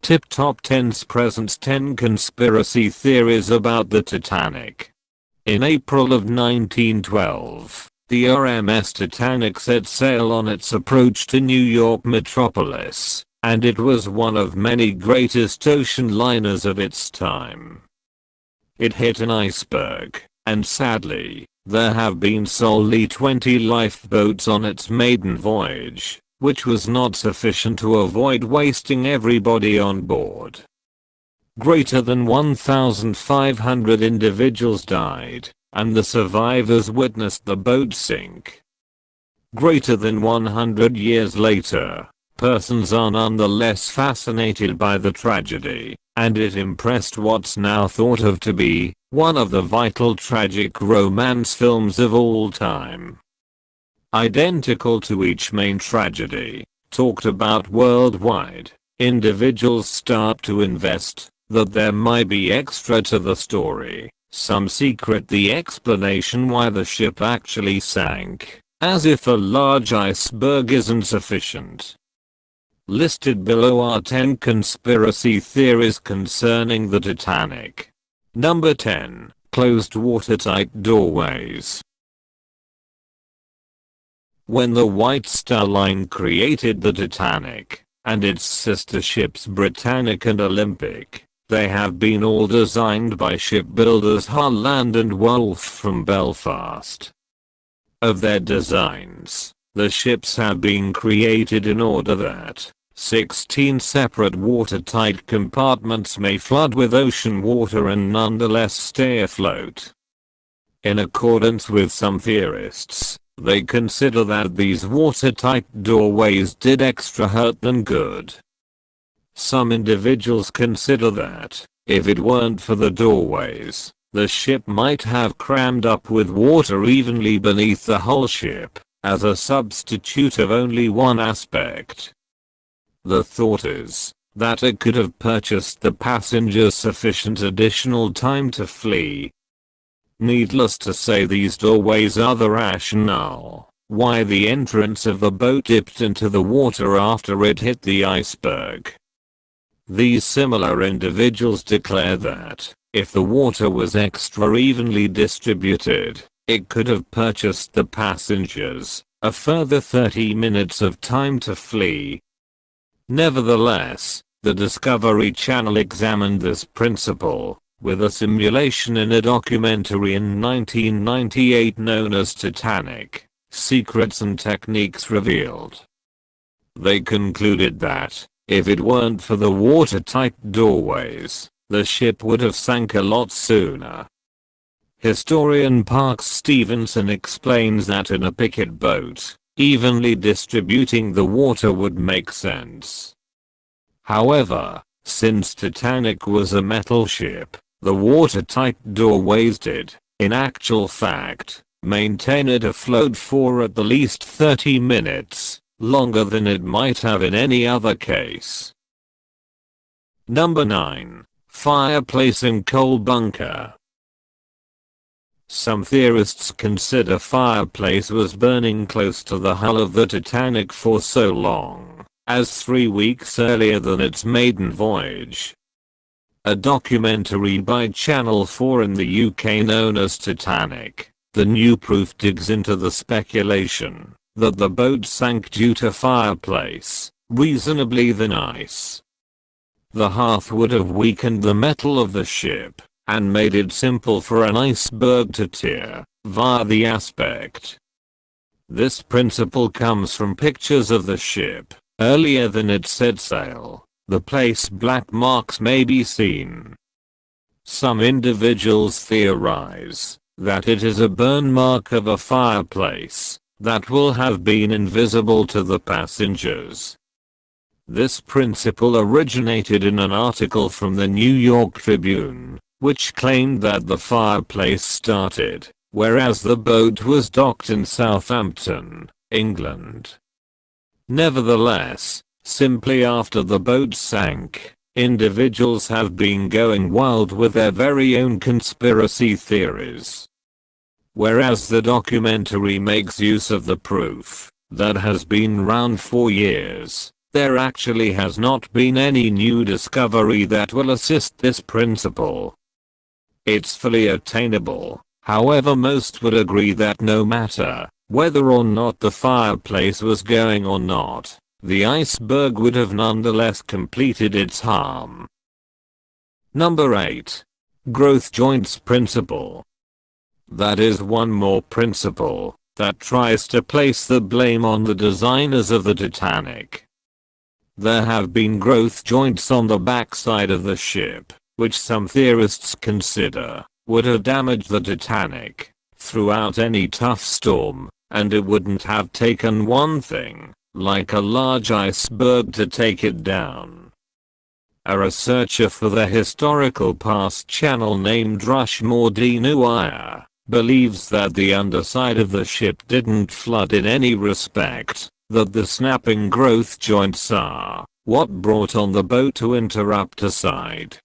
Tip Top 10's presents 10 conspiracy theories about the Titanic. In April of 1912, the RMS Titanic set sail on its approach to New York Metropolis, and it was one of many greatest ocean liners of its time. It hit an iceberg, and sadly, there have been solely 20 lifeboats on its maiden voyage, which was not sufficient to avoid wasting everybody on board. Greater than 1,500 individuals died, and the survivors witnessed the boat sink. Greater than 100 years later, persons are nonetheless fascinated by the tragedy, and it impressed what's now thought of to be one of the vital tragic romance films of all time. Identical to each main tragedy, talked about worldwide, individuals start to invest that there might be extra to the story, some secret the explanation why the ship actually sank, as if a large iceberg isn't sufficient. Listed below are 10 conspiracy theories concerning the Titanic. Number 10. Closed watertight doorways. When the White Star Line created the Titanic, and its sister ships Britannic and Olympic, they have been all designed by shipbuilders Holland and Wolff from Belfast. Of their designs, the ships have been created in order that 16 separate watertight compartments may flood with ocean water and nonetheless stay afloat. In accordance with some theorists, they consider that these watertight doorways did extra hurt than good. Some individuals consider that, if it weren't for the doorways, the ship might have crammed up with water evenly beneath the whole ship, as a substitute of only one aspect. The thought is that it could have purchased the passengers sufficient additional time to flee. Needless to say, these doorways are the rationale why the entrance of the boat dipped into the water after it hit the iceberg. These similar individuals declare that, if the water was extra evenly distributed, it could have purchased the passengers a further 30 minutes of time to flee. Nevertheless, the Discovery Channel examined this principle with a simulation in a documentary in 1998 known as Titanic: Secrets and Techniques Revealed. They concluded that, if it weren't for the watertight doorways, the ship would have sank a lot sooner. Historian Parks Stevenson explains that in a picket boat, evenly distributing the water would make sense. However, since Titanic was a metal ship, the watertight doorways did, in actual fact, maintain it afloat for at the least 30 minutes, longer than it might have in any other case. Number 9. Fireplace in coal bunker. Some theorists consider Fireplace was burning close to the hull of the Titanic for so long as 3 weeks earlier than its maiden voyage. A documentary by Channel 4 in the UK known as Titanic: The New Proof digs into the speculation that the boat sank due to fireplace, reasonably thin ice. The hearth would have weakened the metal of the ship and made it simple for an iceberg to tear via the aspect. This principle comes from pictures of the ship earlier than it set sail. The place black marks may be seen. Some individuals theorize that it is a burn mark of a fireplace that will have been invisible to the passengers. This principle originated in an article from the New York Tribune, which claimed that the fireplace started whereas the boat was docked in Southampton, England. Nevertheless, simply after the boat sank, individuals have been going wild with their very own conspiracy theories. Whereas the documentary makes use of the proof that has been around for years, There actually has not been any new discovery that will assist this principle. It's fully attainable, however most would agree that no matter whether or not the fireplace was going or not, the iceberg would have nonetheless completed its harm. Number 8. Growth joints principle. That is one more principle that tries to place the blame on the designers of the Titanic. There have been growth joints on the backside of the ship, which some theorists consider would have damaged the Titanic throughout any tough storm, and it wouldn't have taken one thing like a large iceberg to take it down. A researcher for the Historical Past channel named Rushmore D. Nuaya believes that the underside of the ship didn't flood in any respect, that the snapping growth joints are what brought on the boat to interrupt a side.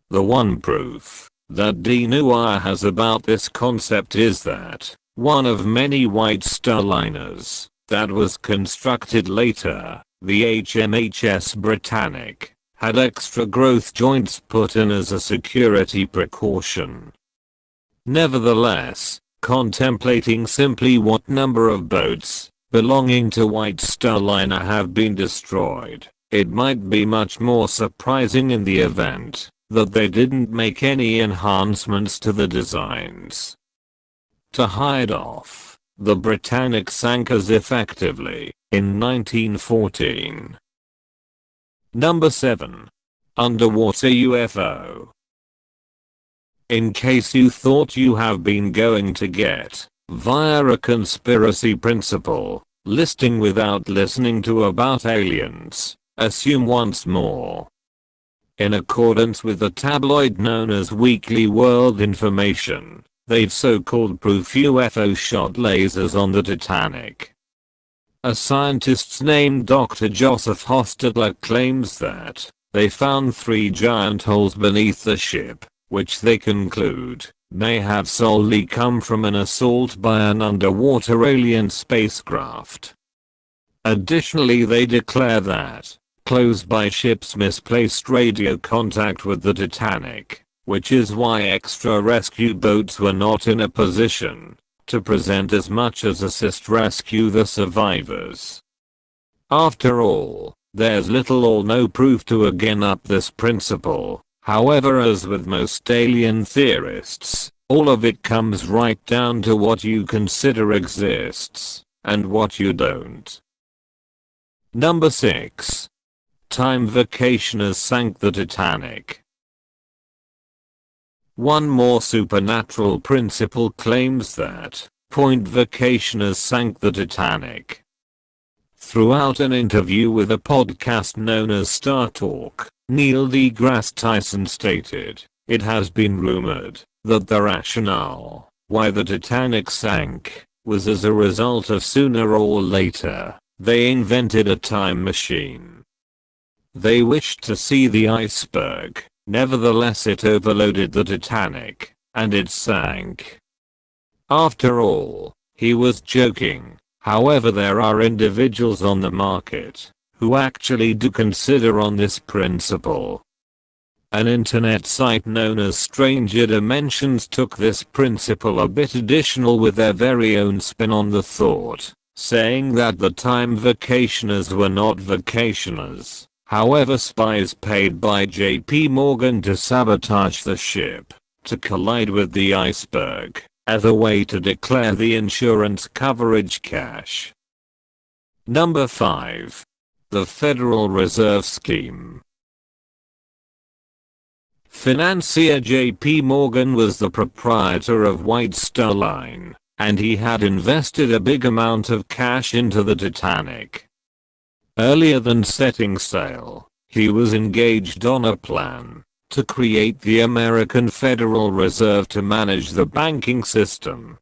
The one proof that D. Nuaya has about this concept is that one of many White Star liners that was constructed later, the HMHS Britannic, had extra growth joints put in as a security precaution. Nevertheless, contemplating simply what number of boats belonging to White Star Liner have been destroyed, it might be much more surprising in the event that they didn't make any enhancements to the designs. To hide off, the Britannic sank as effectively in 1914. Number 7. Underwater UFO. In case you thought you have been going to get via a conspiracy principle listing without listening to about aliens, assume once more. In accordance with the tabloid known as Weekly World Information, they've so-called proof UFO shot lasers on the Titanic. A scientist named Dr. Joseph Hostetler claims that they found 3 giant holes beneath the ship, which they conclude may have solely come from an assault by an underwater alien spacecraft. Additionally, they declare that close-by ships misplaced radio contact with the Titanic, which is why extra rescue boats were not in a position to present as much as assist rescue the survivors. After all, there's little or no proof to again up this principle. However, as with most alien theorists, all of it comes right down to what you consider exists and what you don't. Number 6. Time vacationers sank the Titanic. One more supernatural principle claims that point vacationers sank the Titanic. Throughout an interview with a podcast known as Star Talk, Neil deGrasse Tyson stated, "It has been rumored that the rationale why the Titanic sank was as a result of sooner or later they invented a time machine. They wished to see the iceberg, nevertheless it overloaded the Titanic, and it sank." After all, he was joking. However, there are individuals on the market who actually do consider on this principle. An internet site known as Stranger Dimensions took this principle a bit additional with their very own spin on the thought, saying that the time vacationers were not vacationers, however spies paid by JP Morgan to sabotage the ship, to collide with the iceberg, as a way to declare the insurance coverage cash. Number 5. The Federal Reserve Scheme. Financier JP Morgan was the proprietor of White Star Line, and he had invested a big amount of cash into the Titanic. Earlier than setting sail, he was engaged on a plan to create the American Federal Reserve to manage the banking system.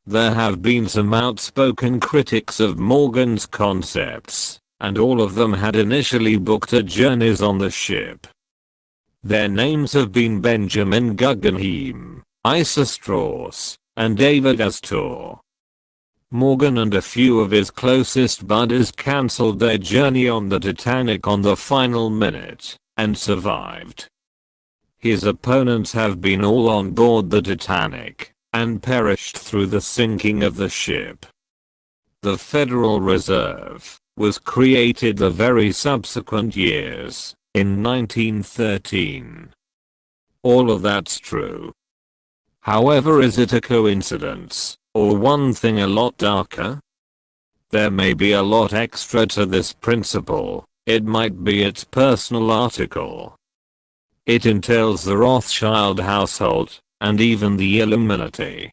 There have been some outspoken critics of Morgan's concepts, and all of them had initially booked a journeys on the ship. Their names have been Benjamin Guggenheim, Issa Strauss, and David Astor. Morgan and a few of his closest buddies cancelled their journey on the Titanic on the final minute and survived. His opponents have been all on board the Titanic and perished through the sinking of the ship. The Federal Reserve was created the very subsequent years, in 1913. All of that's true. However, is it a coincidence, or one thing a lot darker? There may be a lot extra to this principle. It might be its personal article. It entails the Rothschild household, and even the Illuminati.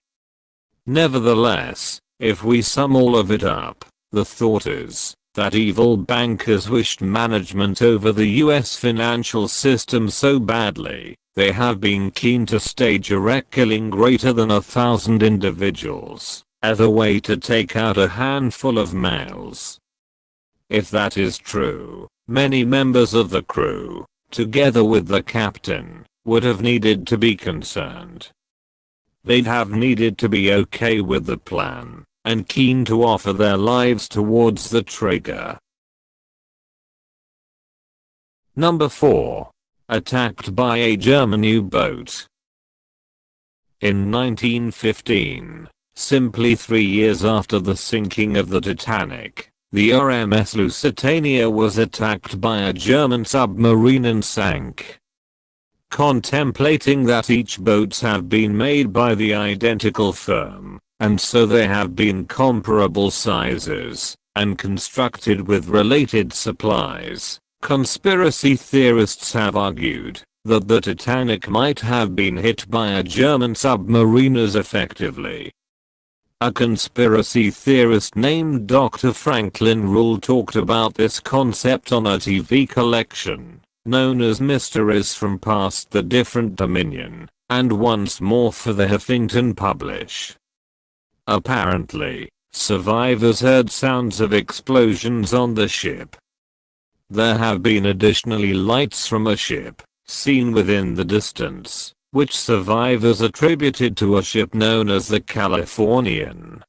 Nevertheless, if we sum all of it up, the thought is that evil bankers wished management over the US financial system so badly, they have been keen to stage a wreck-killing greater than 1,000 individuals, as a way to take out a handful of males. If that is true, many members of the crew, together with the captain, would have needed to be concerned. They'd have needed to be okay with the plan, and keen to offer their lives towards the trigger. Number 4. Attacked by a German U-boat. In 1915, simply 3 years after the sinking of the Titanic, the RMS Lusitania was attacked by a German submarine and sank. Contemplating that each boats have been made by the identical firm, and so they have been comparable sizes, and constructed with related supplies, conspiracy theorists have argued that the Titanic might have been hit by a German submarine as effectively. A conspiracy theorist named Dr. Franklin Rule talked about this concept on a TV collection known as Mysteries from Past the Different Dominion, and once more for the Huffington Publish. Apparently, survivors heard sounds of explosions on the ship. There have been additionally lights from a ship seen within the distance, which survivors attributed to a ship known as the Californian.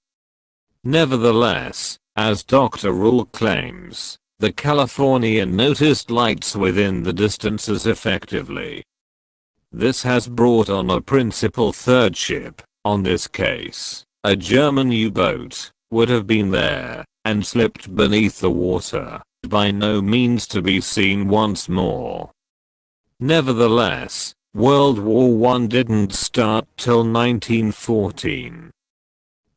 Nevertheless, as Dr. Rule claims, the Californian noticed lights within the distance as effectively. This has brought on a principal third ship. On this case, a German U-boat would have been there and slipped beneath the water, by no means to be seen once more. Nevertheless, World War I didn't start till 1914.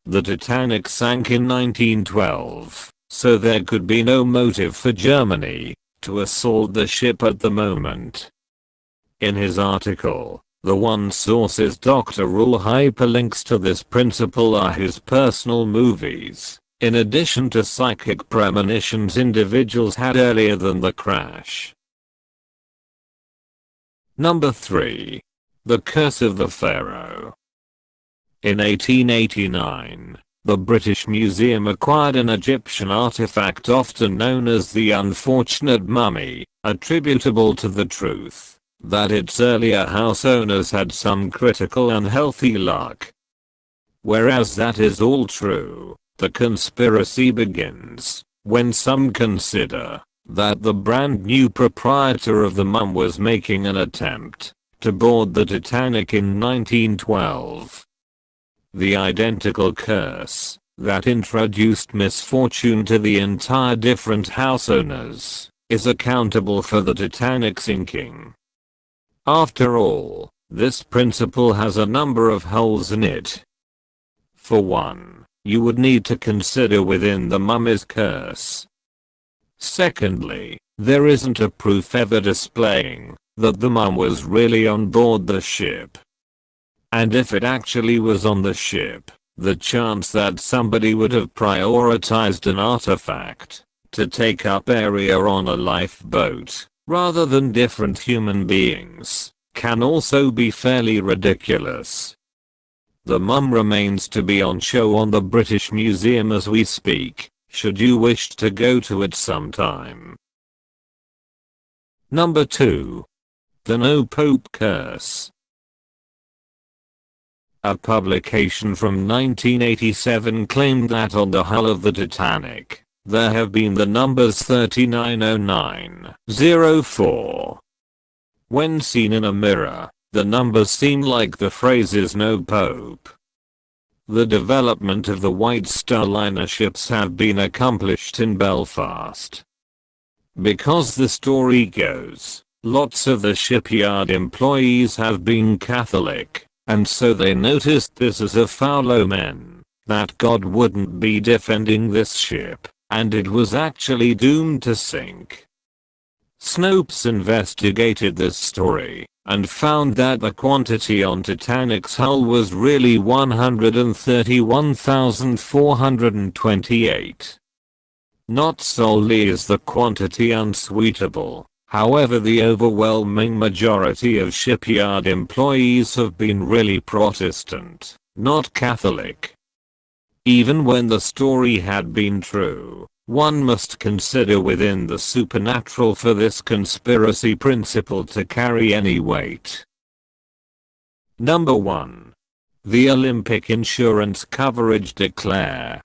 The Titanic sank in 1912, so there could be no motive for Germany to assault the ship at the moment. In his article, the one sources Dr. Rule hyperlinks to this principle are his personal movies, in addition to psychic premonitions individuals had earlier than the crash. Number 3. The Curse of the Pharaoh. In 1889, the British Museum acquired an Egyptian artifact often known as the Unfortunate Mummy, attributable to the truth that its earlier house owners had some critical unhealthy luck. Whereas that is all true, the conspiracy begins when some consider that the brand new proprietor of the mum was making an attempt to board the Titanic in 1912. The identical curse that introduced misfortune to the entire different house owners is accountable for the Titanic sinking. After all, this principle has a number of holes in it. For one, you would need to consider within the mummy's curse. Secondly, there isn't a proof ever displaying that the mum was really on board the ship. And if it actually was on the ship, the chance that somebody would have prioritized an artifact to take up area on a lifeboat, rather than different human beings, can also be fairly ridiculous. The mum remains to be on show on the British Museum as we speak, should you wish to go to it sometime. Number 2. The No Pope Curse. A publication from 1987 claimed that on the hull of the Titanic, there have been the numbers 390904. When seen in a mirror, the numbers seem like the phrases "no pope." The development of the White Star Liner ships have been accomplished in Belfast. Because the story goes, lots of the shipyard employees have been Catholic, and so they noticed this as a foul omen, that God wouldn't be defending this ship, and it was actually doomed to sink. Snopes investigated this story, and found that the quantity on Titanic's hull was really 131,428. Not solely is the quantity unsuitable, however the overwhelming majority of shipyard employees have been really Protestant, not Catholic. Even when the story had been true, one must consider within the supernatural for this conspiracy principle to carry any weight. Number 1. The Olympic insurance coverage declare.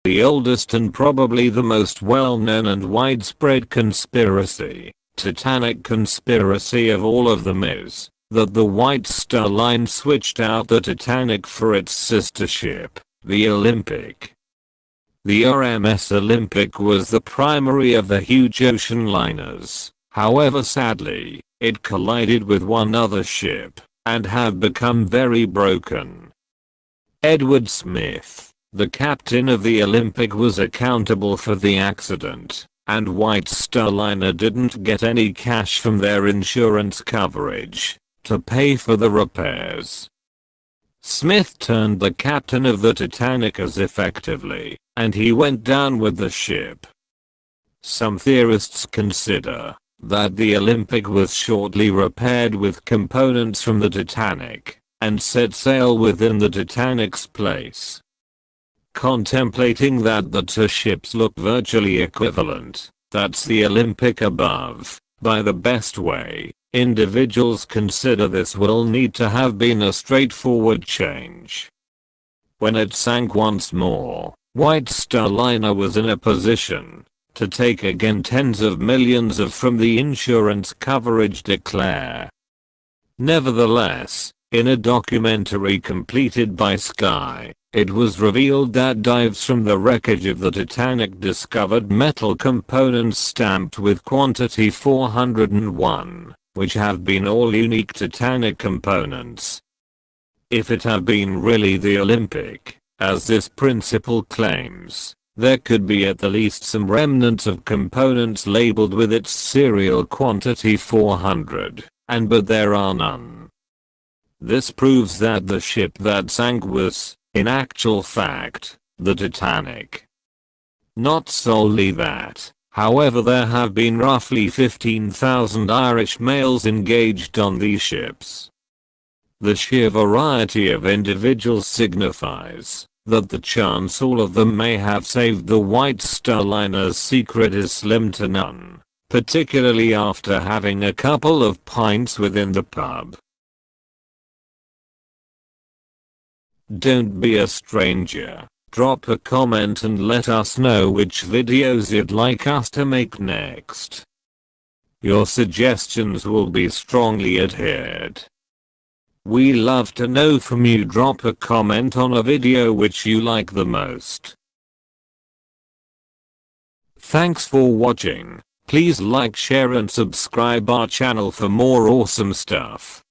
The oldest and probably the most well-known and widespread conspiracy, Titanic conspiracy of all of them is that the White Star Line switched out the Titanic for its sister ship, the Olympic. The RMS Olympic was the primary of the huge ocean liners. However, sadly, it collided with one other ship and had become very broken. Edward Smith, the captain of the Olympic, was accountable for the accident, and White Star Liner didn't get any cash from their insurance coverage to pay for the repairs. Smith turned the captain of the Titanic as effectively, and he went down with the ship. Some theorists consider that the Olympic was shortly repaired with components from the Titanic and set sail within the Titanic's place. Contemplating that the two ships look virtually equivalent, that's the Olympic above, by the best way, individuals consider this will need to have been a straightforward change. When it sank once more, White Star Liner was in a position to take again tens of millions from the insurance coverage declare. Nevertheless, in a documentary completed by Sky, it was revealed that dives from the wreckage of the Titanic discovered metal components stamped with quantity 401, which have been all unique Titanic components. If it had been really the Olympic, as this principle claims, there could be at the least some remnants of components labeled with its serial quantity 400, but there are none. This proves that the ship that sank was, in actual fact, the Titanic. Not solely that, however, there have been roughly 15,000 Irish males engaged on these ships. The sheer variety of individuals signifies that the chance all of them may have saved the White Star Liner's secret is slim to none, particularly after having a couple of pints within the pub. Don't be a stranger. Drop a comment and let us know which videos you'd like us to make next. Your suggestions will be strongly adhered. We love to know from you. Drop a comment on a video which you like the most. Thanks for watching. Please like, share and subscribe our channel for more awesome stuff.